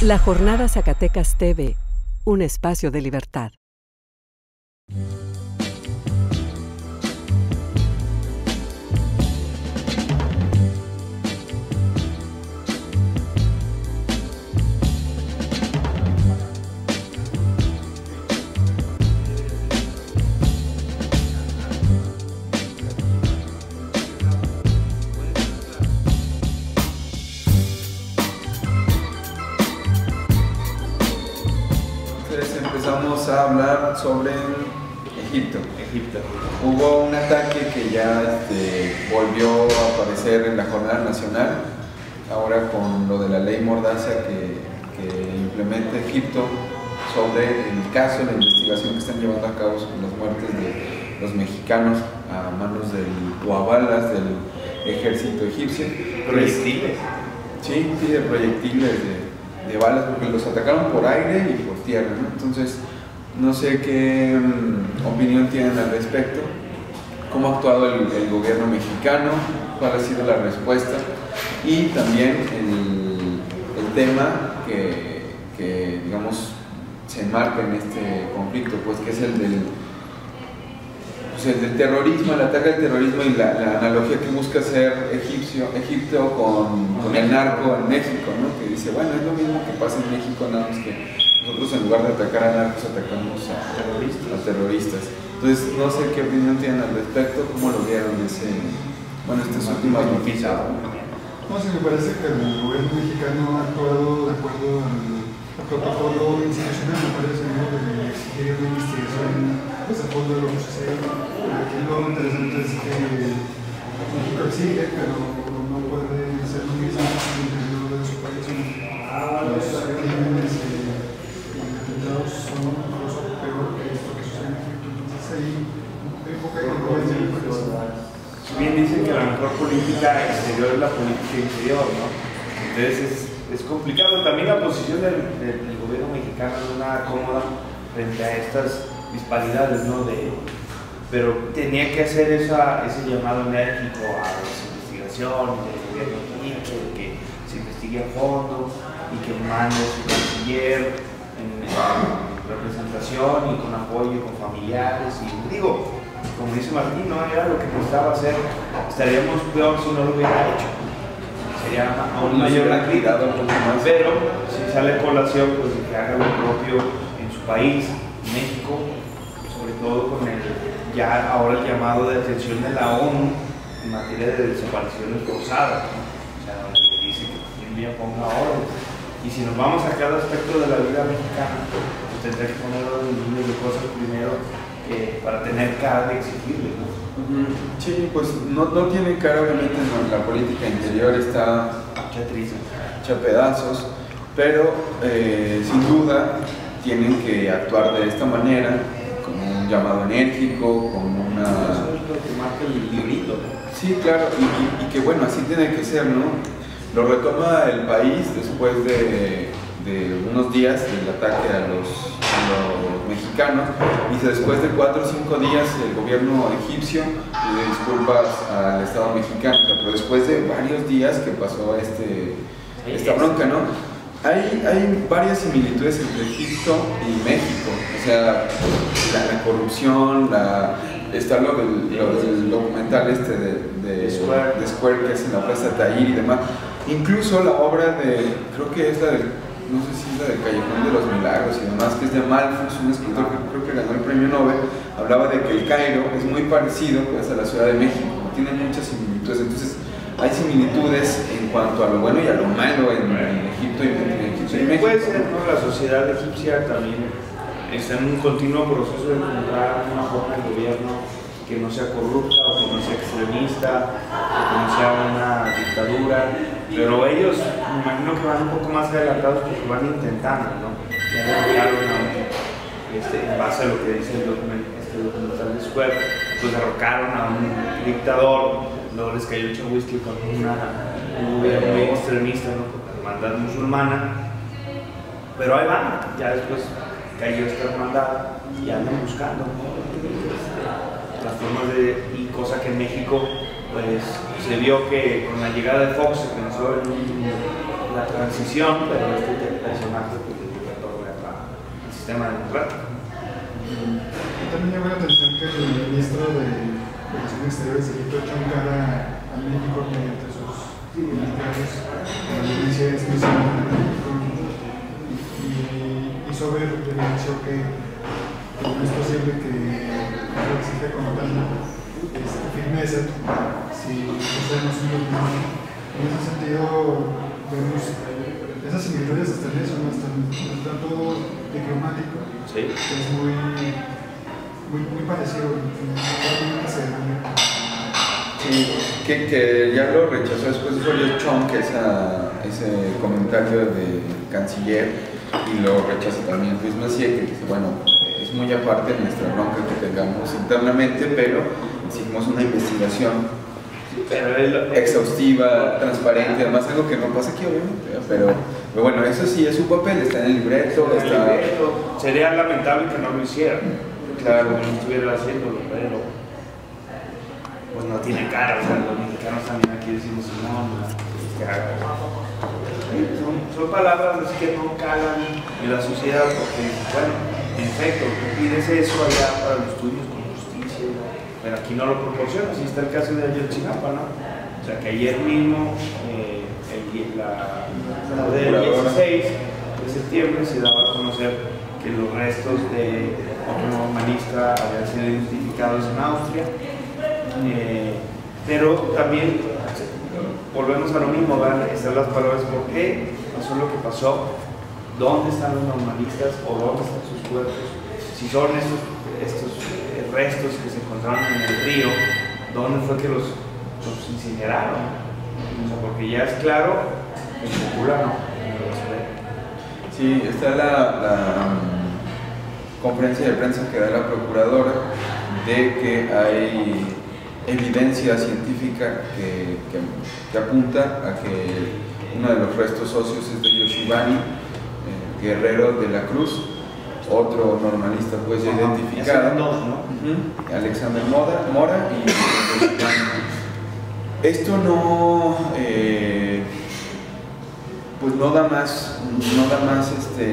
La Jornada Zacatecas TV, un espacio de libertad. Empezamos a hablar sobre Egipto. Hubo un ataque que ya volvió a aparecer en la Jornada Nacional, ahora con lo de la ley Mordaza que implementa Egipto sobre el caso, la investigación que están llevando a cabo sobre las muertes de los mexicanos a manos o a balas del ejército egipcio. ¿Proyectiles? Sí, de proyectiles de balas, porque los atacaron por aire y por tierra, ¿no? Entonces, no sé qué opinión tienen al respecto, cómo ha actuado el gobierno mexicano, cuál ha sido la respuesta y también el tema que digamos se enmarca en este conflicto, pues que es el del terrorismo, el ataque al terrorismo y la analogía que busca hacer Egipto con el narco en México, ¿no? Que dice, bueno, es lo mismo que pasa en México, nada más que nosotros en lugar de atacar a narcos atacamos a terroristas. Entonces, no sé qué opinión tienen al respecto, cómo lo vieron estas últimas noticias. No sé, me parece que el gobierno mexicano ha actuado de acuerdo al protocolo institucional, me parece, ¿no? De exigir una investigación pues, a fondo de lo que sucede. Aquí lo interesante es que México exige, pero no puede hacer lo mismo en el interior de su país. Los crímenes y atentados son incluso peor que esto que sucede en Egipto. Entonces hay poca congruencia, me parece. Bien dicen que la mejor política exterior es la política interior, ¿no? Entonces es complicado. También la posición del gobierno mexicano no es nada cómoda frente a estas disparidades, ¿no? Pero tenía que hacer ese llamado enérgico a las investigaciones del gobierno egipcio, de que se investigue a fondo y que mande a su canciller en representación y con apoyo y con familiares. Y digo, como dice Martín, no era lo que necesitaba hacer. Estaríamos peor si no lo hubiera hecho. Sería aún mayor la crítica. Pero si sale colación, pues que haga lo propio en su país, México, sobre todo con ahora el llamado de atención de la ONU en materia de desapariciones forzadas, ¿no? O sea, donde dice que un día ponga orden. Y si nos vamos a cada aspecto de la vida mexicana, pues tendrá que poner orden en miles de cosas primero para tener cara de exigirle, ¿no? Sí, pues no tiene cara, obviamente, no, la política interior está hecha pedazos, pero sin duda tienen que actuar de esta manera, con un llamado enérgico, con una... Eso es lo que marca el librito, ¿no? Sí, claro, y que bueno, así tiene que ser, ¿no? Lo retoma el país después de unos días del ataque a los mexicanos, y después de 4 o 5 días el gobierno egipcio pide disculpas al Estado mexicano, pero después de varios días que pasó esta bronca, ¿no? Hay varias similitudes entre Egipto y México, o sea, la corrupción, está lo del documental de Square que es en la Plaza Tahrir y demás, incluso la obra creo que es no sé si es la del Callejón de los Milagros y demás, que es de Malthus, un escritor que creo que ganó el premio Nobel, hablaba de que el Cairo es muy parecido pues, a la Ciudad de México, tiene muchas similitudes, entonces hay similitudes en cuanto a lo bueno y a lo malo en Egipto y México. Puede ser, ¿no? La sociedad egipcia también está en un continuo proceso de encontrar una forma de gobierno que no sea corrupta o que no sea extremista o que no sea una dictadura, pero ellos me imagino que van un poco más adelantados porque van intentando, ¿no? Ya derrocaron en base a lo que dice el documental de Square, pues derrocaron a un dictador, luego les cayó el whisky con un gobierno muy extremista, ¿no? Con la hermandad musulmana, pero ahí van, ya después cayó esta hermandad y andan buscando, ¿no? Las formas y cosa que en México pues se vio que con la llegada de Fox se pensó en la transición, pero este personaje pues le dio retorno al sistema democrático. También llamó la atención que el ministro de Relaciones Exteriores se quitó cara a México mediante sus comentarios de la violencia institucional en México y hizo ver, denunció que no es posible que se exija con tanta firmeza si estamos en ese sentido vemos esas similitudes hasta en eso, ¿no? Hasta todo diplomático. Sí. Es muy parecido. Sí, que ya lo rechazó después de Chong, ese comentario de canciller, y lo rechaza también Luis Massieu, que dice, bueno, es muy aparte de nuestra bronca que tengamos internamente, pero hicimos una investigación exhaustiva, transparente, además algo que no pasa aquí obviamente, pero bueno, eso sí es su papel, está en el libreto, sería lamentable que no lo hicieran, claro, que no estuviera haciéndolo, pero pues no tiene cara, o sea, los mexicanos también aquí decimos no, que haga. Son palabras así que no calan en la sociedad, porque bueno, en efecto, tú pides eso allá para los tuyos con justicia, pero aquí no lo proporciona. Así está el caso de Ayotzinapa, ¿no? O sea, que ayer mismo, la del 16 de septiembre, se daba a conocer que los restos de otro normalista habían sido identificados en Austria, pero también volvemos a lo mismo, ¿verdad? Están las palabras, ¿por qué pasó lo que pasó? ¿Dónde están los normalistas o dónde están sus cuerpos? Si son estos restos que se encontraron en el río, ¿dónde fue que los incineraron? O sea, porque ya es claro, en Cocula no. Sí, está la conferencia de prensa que da la procuradora de que hay evidencia científica que apunta a que uno de los restos óseos es de Yoshibani Guerrero de la Cruz, otro normalista pues ya identificado, Alexander Mora y Yoshibani. Esto no pues no da más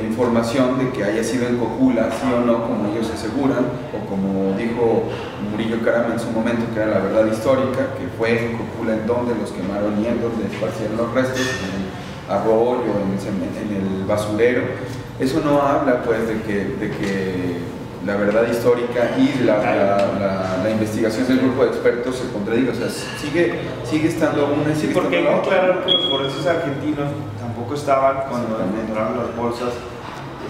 información de que haya sido en Cocula, sí o no, como ellos aseguran, o como dijo Murillo Carama en su momento, que era la verdad histórica, que fue en Cocula en donde los quemaron y en donde esparcieron los restos, en el arroyo, en el basurero. Eso no habla pues de que la verdad histórica y la investigación del grupo de expertos se contradiga, o sea, sigue estando una. Sí, porque hay que aclarar que los forenses argentinos tampoco estaban cuando encontraron las bolsas,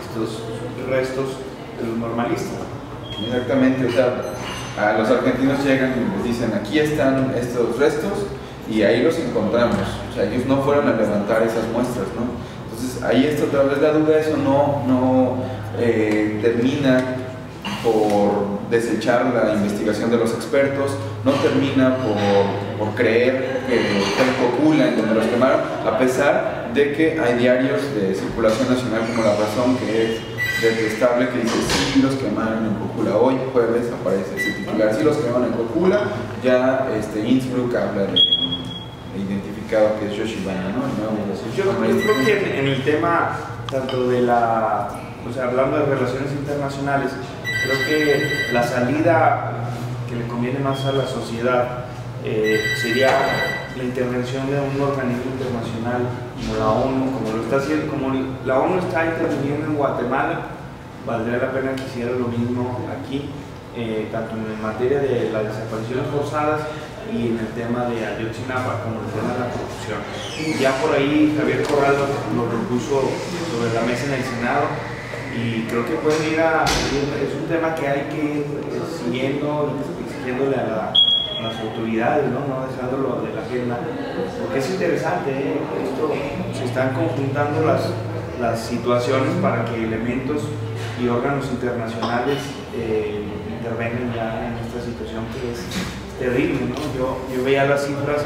estos restos de los normalistas. Exactamente, o sea, los argentinos llegan y les dicen, aquí están estos restos y ahí los encontramos, o sea, ellos no fueron a levantar esas muestras, ¿no? Entonces ahí está otra vez la duda, eso no termina por desechar la investigación de los expertos, no termina por creer que en Cocula, en donde los quemaron, a pesar de que hay diarios de circulación nacional como La Razón, que es detestable, que dice sí los quemaron en Cocula. Hoy jueves aparece ese titular, sí los quemaron en Cocula. Ya Innsbruck habla de identificado que es Yoshibani, ¿no? Yo creo que en el tema tanto de o sea, hablando de relaciones internacionales, creo que la salida que le conviene más a la sociedad sería la intervención de un organismo internacional como la ONU, como lo está haciendo, como la ONU está interviniendo en Guatemala, valdría la pena que hiciera lo mismo aquí, tanto en materia de las desapariciones forzadas y en el tema de Ayotzinapa, como el tema de la corrupción. Ya por ahí Javier Corral lo propuso sobre la mesa en el Senado, y creo que pueden ir es un tema que hay que ir siguiendo y exigiéndole a las autoridades, no dejándolo de la agenda, porque es interesante, esto se están conjuntando las situaciones para que elementos y órganos internacionales intervengan ya en esta situación que es terrible, ¿no? Yo veía las cifras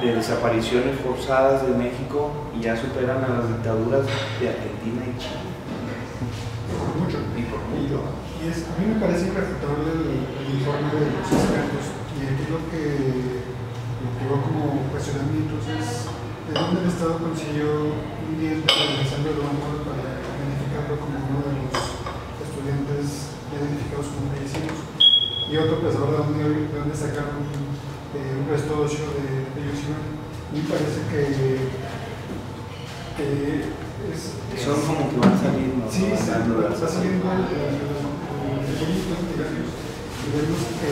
de desapariciones forzadas de México y ya superan a las dictaduras de Argentina y Chile. Mucho. A mí me parece irrefutable el informe de los expertos, y aquí lo que que hubo como cuestionamientos es de dónde el Estado consiguió un diente de Alexander Duhamel para identificarlo como uno de los estudiantes identificados como fallecidos, y otro pues ahora de dónde sacaron un resto óseo de Yoshima. Y parece que son como que van saliendo. Sí, está saliendo el delito, digamos, y vemos que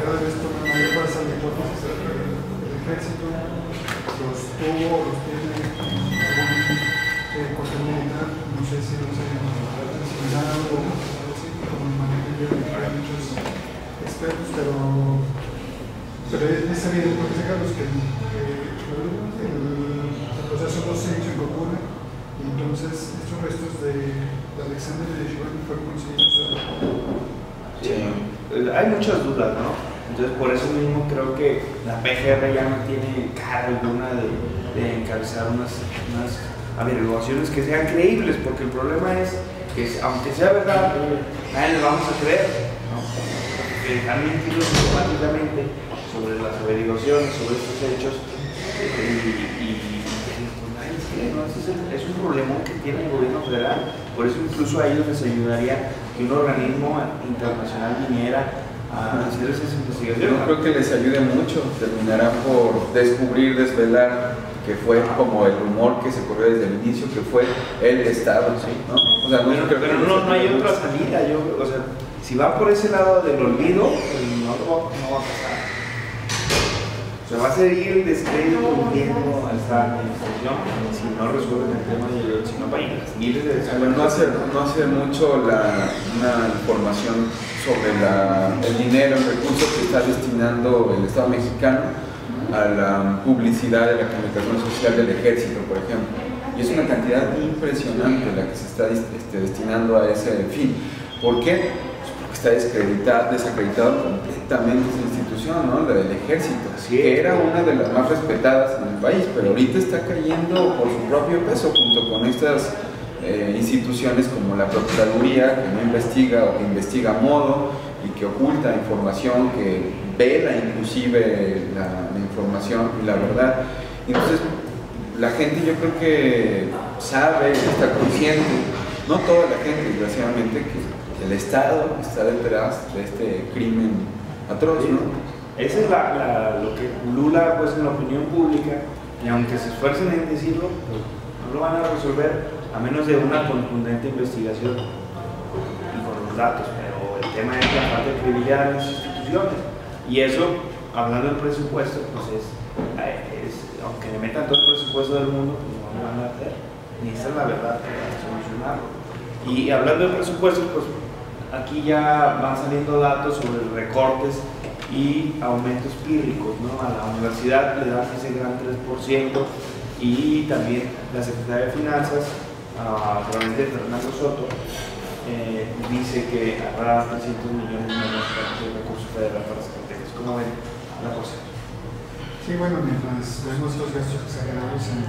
cada vez toma mayor fuerza la hipótesis del ejército, los tuvo, los tiene algún cuartel militar, no sé si los hayan asesinado o algo así, como manejan muchos expertos, pero es evidente, porque Carlos, que el proceso no se hizo en Kokura, y entonces estos restos de Alexander y de Yoshima fueron conseguidos. Sí, hay muchas dudas, ¿no? Entonces por eso mismo creo que la PGR ya no tiene cara alguna de encabezar unas averiguaciones que sean creíbles, porque el problema es que aunque sea verdad, nadie le vamos a creer, ¿no? Porque han mentido sistemáticamente sobre las averiguaciones, sobre estos hechos, y pues nadie les cree, ¿no? Ese es un problema que tiene el gobierno federal. Por eso incluso a ellos les ayudaría que un organismo internacional viniera a hacer esas investigaciones. Yo no creo que les ayude mucho, terminarán por desvelar que fue como el rumor que se corrió desde el inicio, que fue el Estado, ¿sí? ¿No? O sea, pero no hay otra salida. O sea, si va por ese lado del olvido, pues no va a pasar. O sea, va a seguir el descrédito hundiendo a esta administración si no resuelven el tema de Ayotzinapa, miles de desacuerdos. No hace mucho una información sobre el dinero, el recurso que está destinando el Estado mexicano a la publicidad de la comunicación social del ejército, por ejemplo. Y es una cantidad impresionante la que se está destinando a ese fin. ¿Por qué? Pues porque está desacreditado completamente esa institución, ¿no? La del ejército, que era una de las más respetadas en el país, pero ahorita está cayendo por su propio peso junto con estas instituciones como la Procuraduría, que no investiga o que investiga a modo y que oculta información, que vela inclusive la información y la verdad. Entonces la gente, yo creo que sabe, está consciente, no toda la gente desgraciadamente, que el Estado está detrás de este crimen atroz, ¿no? Esa es lo que pulula pues en la opinión pública, y aunque se esfuercen en decirlo, pues, no lo van a resolver a menos de una contundente investigación y con los datos. Pero el tema es la falta de credibilidad de las instituciones, y eso, hablando del presupuesto, pues aunque le metan todo el presupuesto del mundo, pues no lo van a hacer. Necesitan la verdad para solucionarlo. Y hablando de presupuestos, pues aquí ya van saliendo datos sobre recortes y aumentos pírricos, ¿no? A la universidad le dan ese gran 3%, y también la Secretaría de Finanzas, a través de Fernando Soto, dice que habrá 300 millones menos de recursos federales para Zacatecas. ¿Cómo ven la cosa? Sí, bueno, mientras vemos los gastos exagerados en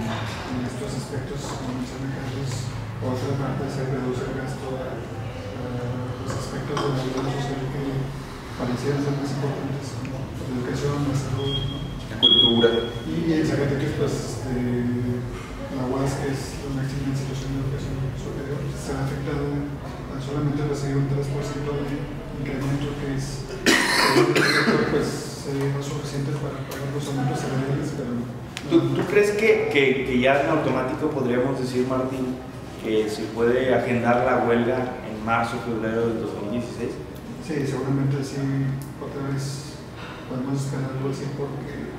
estos aspectos, como menciona Carlos, por otra parte se reduce el gasto a los aspectos de la vida social que parecieran ser más importantes, como la educación, la salud, ¿no? La cultura. Y en Zacatecas, pues la UAS, que es la máxima institución de educación superior, se ha afectado, solamente recibe un 3% de incremento, que es pues no suficiente para pagar los aumentos salariales, pero... ¿Tú crees que ya en automático podríamos decir, Martín, que se puede agendar la huelga en marzo o febrero del 2016? Sí, seguramente sí, otra vez podemos esperar algo así, porque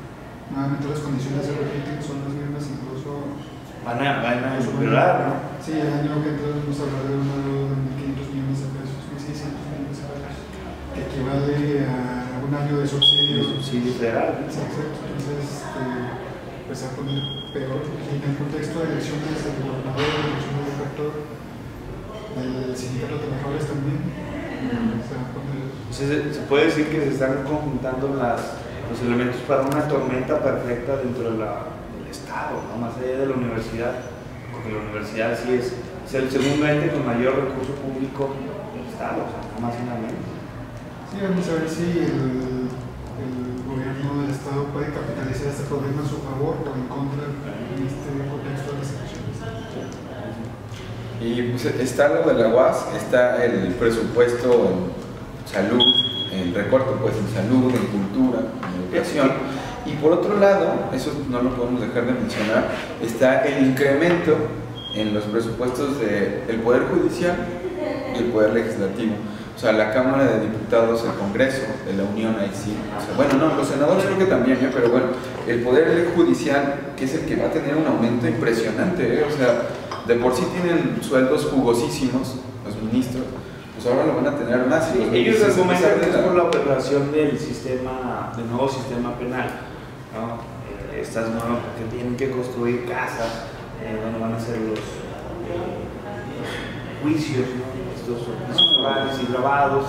nuevamente las condiciones de repiten, son las mismas, incluso... Van a superar, ¿no? Sí, el año que entra nos hablará de una deuda de 1.500 millones de pesos, 1.600 millones de pesos, que equivale a un año de subsidio. Subsidio federal. Sí, exacto. Entonces, pues se va a poner peor. Y en el contexto de elecciones del gobernador, de elecciones del rector, del sindicato de trabajadores también, se va a poner... Se puede decir que se están conjuntando los elementos para una tormenta perfecta dentro del Estado, ¿no? Más allá de la universidad, porque la universidad sí es el segundo ente con mayor recurso público del Estado, o sea, no más y nada menos. Sí, vamos a ver si el gobierno gobierno del Estado puede capitalizar este problema a su favor o en contra en este contexto de las elecciones. Y pues está lo de la UAS, está el presupuesto en salud, el recorte pues en salud, en cultura, en educación. Y por otro lado, eso no lo podemos dejar de mencionar, está el incremento en los presupuestos del Poder Judicial y el Poder Legislativo. O sea, la Cámara de Diputados, el Congreso de la Unión, ahí sí. O sea, bueno, no, los senadores creo que también, pero bueno, el Poder Judicial, que es el que va a tener un aumento impresionante, o sea, de por sí tienen sueldos jugosísimos los ministros, pues ahora lo van a tener más. Sí, ellos argumentan que es por la operación del sistema, del nuevo sistema penal, ¿no? Estas nuevas que tienen que construir casas, donde van a hacer los juicios, ¿no? Estos orales y grabados,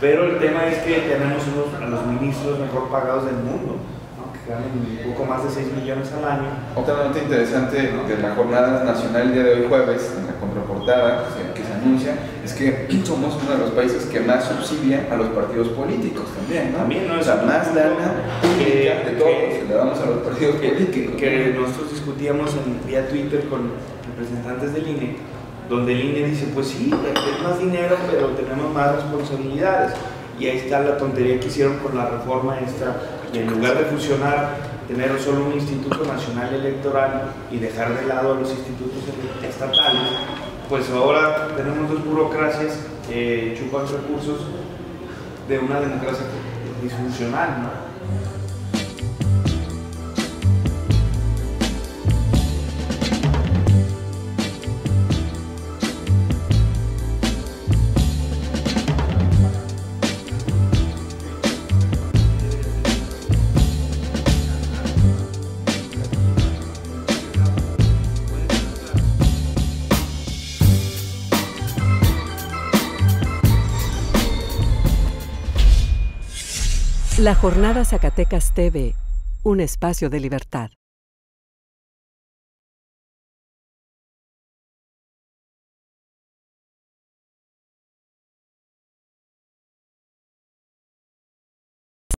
pero el tema es que tenemos a los ministros mejor pagados del mundo, ¿no? Que ganan un poco más de 6 millones al año. Otra nota interesante de la jornada nacional el día de hoy jueves, en la contraportada que se anuncia, es que somos uno de los países que más subsidia a los partidos políticos también, ¿no? También, ¿no? O sea, más lana pública de todos que le damos a los partidos políticos. Que nosotros discutíamos vía Twitter con representantes del INE, donde el INE dice, pues sí, es más dinero, pero tenemos más responsabilidades. Y ahí está la tontería que hicieron con la reforma esta, y en lugar de fusionar, tener solo un Instituto Nacional Electoral y dejar de lado a los institutos estatales, pues ahora tenemos dos burocracias que chupan recursos de una democracia disfuncional, ¿no? La Jornada Zacatecas TV, un espacio de libertad.